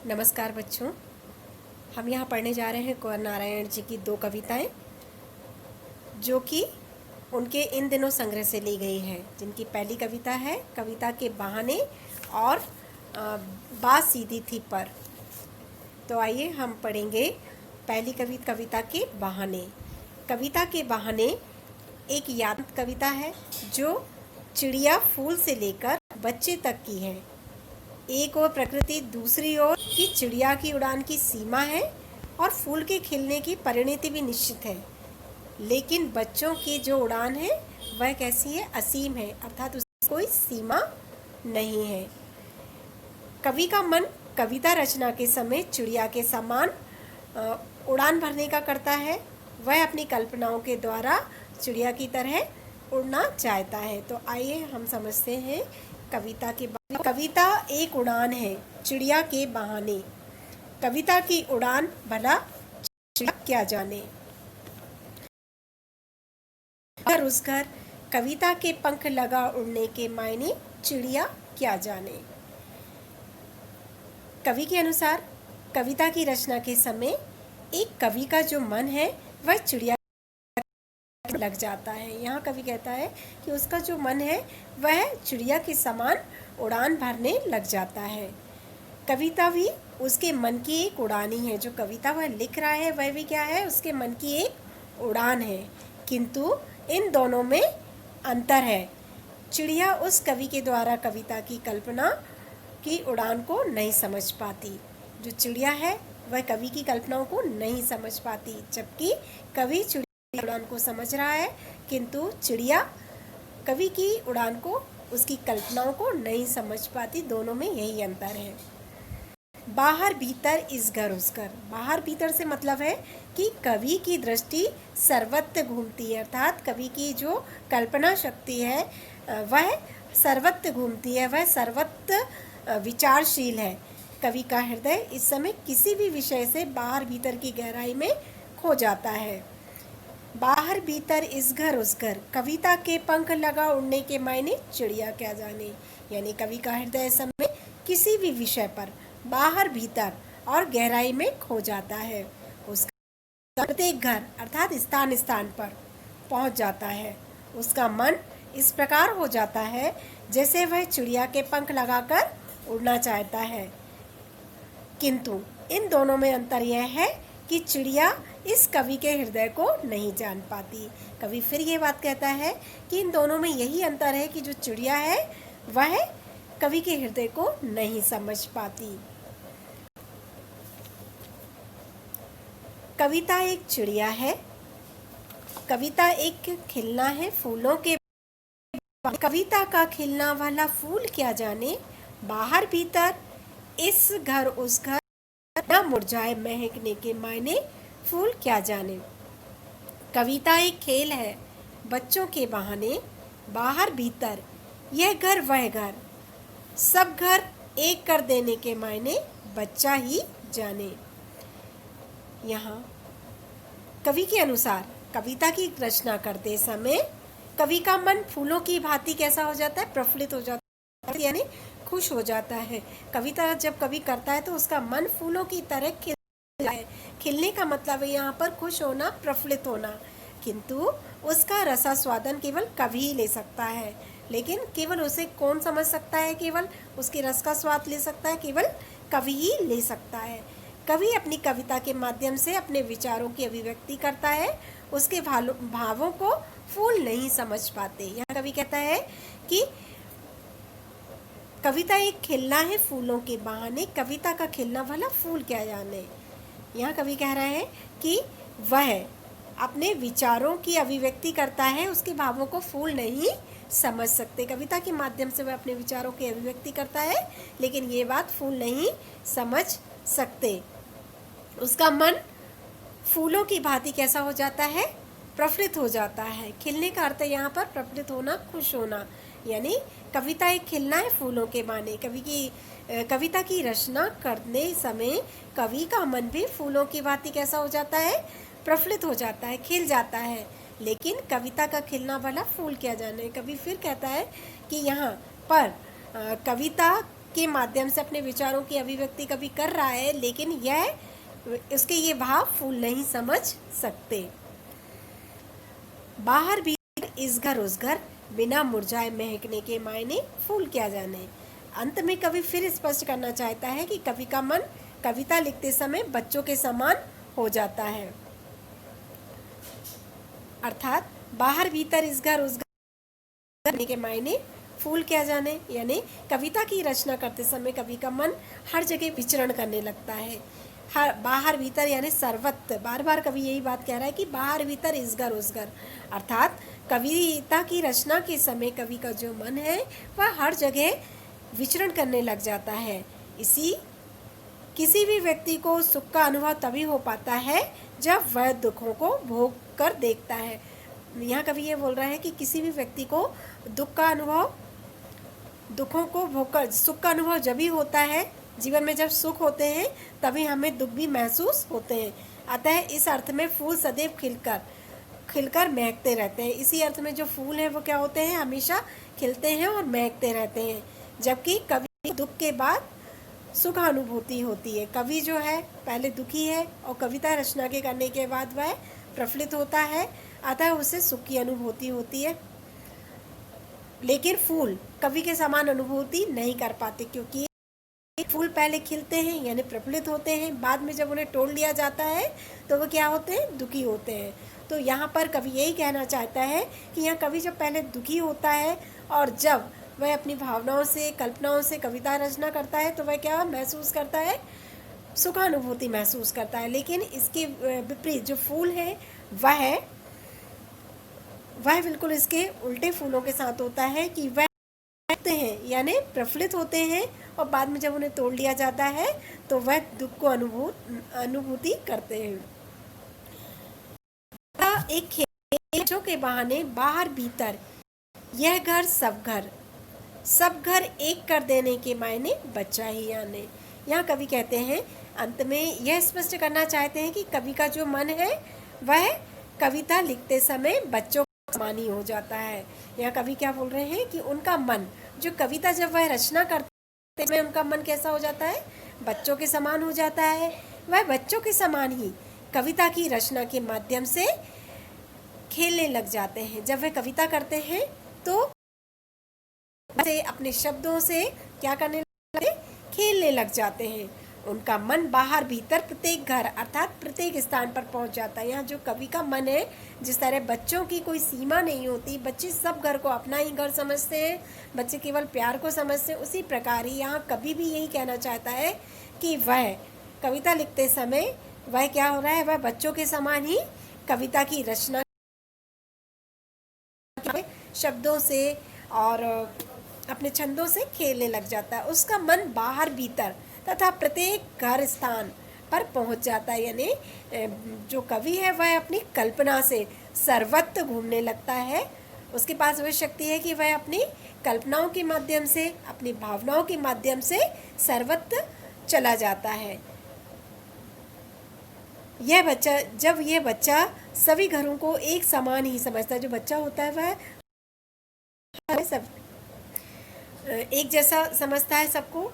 नमस्कार बच्चों, हम यहाँ पढ़ने जा रहे हैं कुंवर नारायण जी की 2 कविताएं जो कि उनके इन दिनों संग्रह से ली गई है। जिनकी पहली कविता है कविता के बहाने और बात सीधी थी पर। तो आइए हम पढ़ेंगे पहली कविता के बहाने। कविता के बहाने एक याद कविता है जो चिड़िया फूल से लेकर बच्चे तक की है। एक ओर प्रकृति, दूसरी ओर की चिड़िया की उड़ान की सीमा है और फूल के खिलने की परिणति भी निश्चित है। लेकिन बच्चों की जो उड़ान है वह कैसी है? असीम है, अर्थात उसकी कोई सीमा नहीं है। कवि का मन कविता रचना के समय चिड़िया के समान उड़ान भरने का करता है। वह अपनी कल्पनाओं के द्वारा चिड़िया की तरह उड़ना चाहता है। तो आइए हम समझते हैं कविता के बहाने। कविता एक उड़ान है चिड़िया के बहाने। कविता की उड़ान भला चिड़िया क्या जाने। घर उस घर कविता के पंख लगा उड़ने के मायने चिड़िया क्या जाने। कवि के अनुसार कविता की रचना के समय एक कवि का जो मन है वह चिड़िया लग जाता है। यहाँ कवि कहता है कि उसका जो मन है वह चिड़िया के समान उड़ान भरने लग जाता है। कविता भी उसके मन की एक उड़ान ही है। जो कविता वह लिख रहा है वह भी क्या है? उसके मन की एक उड़ान है। किंतु इन दोनों में अंतर है। चिड़िया उस कवि के द्वारा कविता की कल्पना की उड़ान को नहीं समझ पाती। जो चिड़िया है वह कवि की कल्पनाओं को नहीं समझ पाती, जबकि कवि चिड़िया की उड़ान को समझ रहा है, किंतु चिड़िया कवि की उड़ान को, उसकी कल्पनाओं को नहीं समझ पाती। दोनों में यही अंतर है। बाहर भीतर इस घर उस घर। बाहर भीतर से मतलब है कि कवि की दृष्टि सर्वत्र घूमती है, अर्थात कवि की जो कल्पना शक्ति है वह सर्वत्र घूमती है, वह सर्वत्र विचारशील है। कवि का हृदय इस समय किसी भी विषय से बाहर भीतर की गहराई में खो जाता है। बाहर भीतर इस घर उस घर कविता के पंख लगा उड़ने के मायने चिड़िया क्या जाने। यानी कवि का हृदय इस समय किसी भी विषय पर बाहर भीतर और गहराई में खो जाता है। उसका प्रत्येक घर अर्थात स्थान स्थान पर पहुंच जाता है। उसका मन इस प्रकार हो जाता है जैसे वह चिड़िया के पंख लगाकर उड़ना चाहता है। किंतु इन दोनों में अंतर यह है कि चिड़िया इस कवि के हृदय को नहीं जान पाती। कवि फिर ये बात कहता है कि इन दोनों में यही अंतर है कि जो चिड़िया है वह कवि के हृदय को नहीं समझ पाती। कविता एक चिड़िया है। कविता एक खिलना है फूलों के। कविता का खिलना वाला फूल क्या जाने। बाहर भीतर इस घर उस घर न मुरझाए महकने के मायने फूल क्या जाने। कविता एक खेल है बच्चों के बहाने। बाहर भीतर यह घर वह घर, सब घर एक कर देने के मायने बच्चा ही जाने। यहाँ कवि के अनुसार कविता की रचना करते समय कवि का मन फूलों की भांति कैसा हो जाता है? प्रफुल्लित हो जाता है, यानी खुश हो जाता है। कविता जब कवि करता है तो उसका मन फूलों की तरह खिलता है। खिलने का मतलब है यहाँ पर खुश होना, प्रफुल्लित होना। किंतु उसका रसास्वादन केवल कवि ही ले सकता है। लेकिन केवल उसे कौन समझ सकता है? केवल उसके रस का स्वाद ले सकता है, केवल कवि ही ले सकता है। कवि अपनी कविता के माध्यम से अपने विचारों की अभिव्यक्ति करता है। उसके भावों को फूल नहीं समझ पाते। यहाँ कवि कहता है कि कविता एक खिलना है फूलों के बहाने। कविता का खिलना वाला फूल क्या जाने। यहाँ कवि कह रहा है कि वह अपने विचारों की अभिव्यक्ति करता है, उसके भावों को फूल नहीं समझ सकते। कविता के माध्यम से वह अपने विचारों की अभिव्यक्ति करता है, लेकिन ये बात फूल नहीं समझ सकते। उसका मन फूलों की भांति कैसा हो जाता है? प्रफुल्लित हो जाता है। खिलने का अर्थ है यहाँ पर प्रफुल्लित होना, खुश होना। यानी कविता एक खिलना है फूलों के माने। कविता की रचना करने समय कवि का मन भी फूलों की भांति कैसा हो जाता है? प्रफुल्लित हो जाता है, खिल जाता है। लेकिन कविता का खिलना वाला फूल क्या जाने। कवि फिर कहता है कि यहाँ पर कविता के माध्यम से अपने विचारों की अभिव्यक्ति कभी कर रहा है, लेकिन यह उसके ये भाव फूल नहीं समझ सकते। बाहर भीतर इस घर उस घर, बिना मुरझाए महकने के मायने फूल क्या जाने। अंत में कवि फिर स्पष्ट करना चाहता है कि कवि का मन कविता लिखते समय बच्चों के समान हो जाता है। अर्थात बाहर भीतर इस घर उस घर के मायने फूल क्या जाने, यानी कविता की रचना करते समय कवि का मन हर जगह विचरण करने लगता है। हर बाहर भीतर यानी सर्वत्र, बार बार कवि यही बात कह रहा है कि बाहर भीतर इस घर उस घर। अर्थात कविता की रचना के समय कवि का जो मन है वह हर जगह विचरण करने लग जाता है। किसी भी व्यक्ति को सुख का अनुभव तभी हो पाता है जब वह दुखों को भोग कर देखता है। यहाँ कवि ये बोल रहा है कि किसी भी व्यक्ति को दुखों को भोग कर, सुख का अनुभव जब ही होता है, जीवन में जब सुख होते हैं तभी हमें दुख भी महसूस होते हैं। अतः इस अर्थ में फूल सदैव खिलकर महकते रहते हैं। इसी अर्थ में जो फूल हैं वो क्या होते हैं, हमेशा खिलते हैं और महकते रहते हैं। जबकि कवि दुख के बाद सुख अनुभूति होती है। कवि जो है पहले दुखी है और कविता रचना के करने के बाद वह प्रफुल्लित होता है, अतः उसे सुख की अनुभूति होती है। लेकिन फूल कवि के समान अनुभूति नहीं कर पाते, क्योंकि फूल पहले खिलते हैं यानी प्रफुल्लित होते हैं, बाद में जब उन्हें तोड़ लिया जाता है तो वो क्या होते हैं, दुखी होते हैं। तो यहाँ पर कवि यही कहना चाहता है कि यहाँ कवि जब पहले दुखी होता है और जब वह अपनी भावनाओं से, कल्पनाओं से कविता रचना करता है तो वह क्या महसूस करता है, सुखानुभूति महसूस करता है। लेकिन इसके विपरीत जो फूल है वह बिल्कुल इसके उल्टे फूलों के साथ होता है कि वह हैं यानी प्रफुल्लित होते हैं और बाद में जब उन्हें तोड़ लिया जाता है तो वह दुख को अनुभूति करते हैं। एक खेलों के बहाने बाहर भीतर यह घर सब घर एक कर देने के मायने बच्चा ही आने। यहाँ कवि कहते हैं, अंत में यह स्पष्ट करना चाहते हैं कि कवि का जो मन है वह कविता लिखते समय बच्चों का समान ही हो जाता है। यहाँ कवि क्या बोल रहे हैं कि उनका मन, जो कविता जब वह रचना करते हैं उनका मन कैसा हो जाता है, बच्चों के समान हो जाता है। वह बच्चों के समान ही कविता की रचना के माध्यम से खेलने लग जाते हैं। जब वह कविता करते हैं तो अपने शब्दों से क्या करने लगते, खेलने लग जाते हैं। उनका मन बाहर भीतर प्रत्येक घर अर्थात प्रत्येक स्थान पर पहुंच जाता है। यहाँ जो कवि का मन है, जिस तरह बच्चों की कोई सीमा नहीं होती, बच्चे सब घर को अपना ही घर समझते हैं, बच्चे केवल प्यार को समझते हैं, उसी प्रकार ही यहाँ कवि भी यही कहना चाहता है कि वह कविता लिखते समय वह क्या हो रहा है, वह बच्चों के समान ही कविता की रचना शब्दों से और अपने छंदों से खेलने लग जाता है। उसका मन बाहर भीतर तथा प्रत्येक घर स्थान पर पहुंच जाता है। यानी जो कवि है वह अपनी कल्पना से सर्वत्र घूमने लगता है। उसके पास वह शक्ति है कि वह अपनी कल्पनाओं के माध्यम से, अपनी भावनाओं के माध्यम से सर्वत्र चला जाता है। जब यह बच्चा सभी घरों को एक समान ही समझता है, जो बच्चा होता है वह सब एक जैसा समझता है सबको,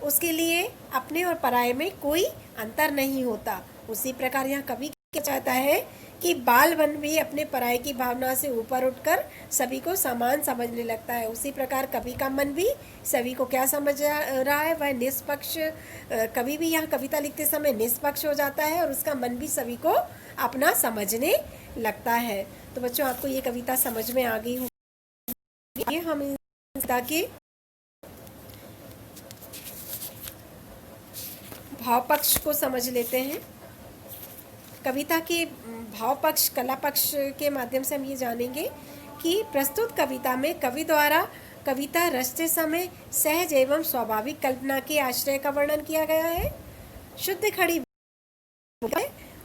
उसके लिए अपने और पराये में कोई अंतर नहीं होता। उसी प्रकार यहाँ कवि क्या चाहता है कि बाल मन भी अपने पराये की भावना से ऊपर उठकर सभी को समान समझने लगता है। उसी प्रकार कवि का मन भी सभी को क्या समझ रहा है, वह निष्पक्ष, कवि भी यहाँ कविता लिखते समय निष्पक्ष हो जाता है और उसका मन भी सभी को अपना समझने लगता है। तो बच्चों, आपको ये कविता समझ में आ गई होगी। हम इस कविता के भाव पक्ष को समझ लेते हैं। कविता के भाव पक्ष, कला पक्ष के माध्यम से हम ये जानेंगे कि प्रस्तुत कविता में कवि द्वारा कविता रचते समय सहज एवं स्वाभाविक कल्पना के आश्रय का वर्णन किया गया है। शुद्ध खड़ी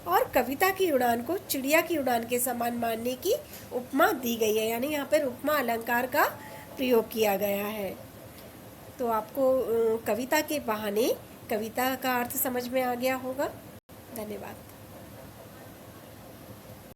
और कविता की उड़ान को चिड़िया की उड़ान के समान मानने की उपमा दी गई है। यानी यहाँ पर उपमा अलंकार का प्रयोग किया गया है। तो आपको कविता के बहाने कविता का अर्थ समझ में आ गया होगा। धन्यवाद।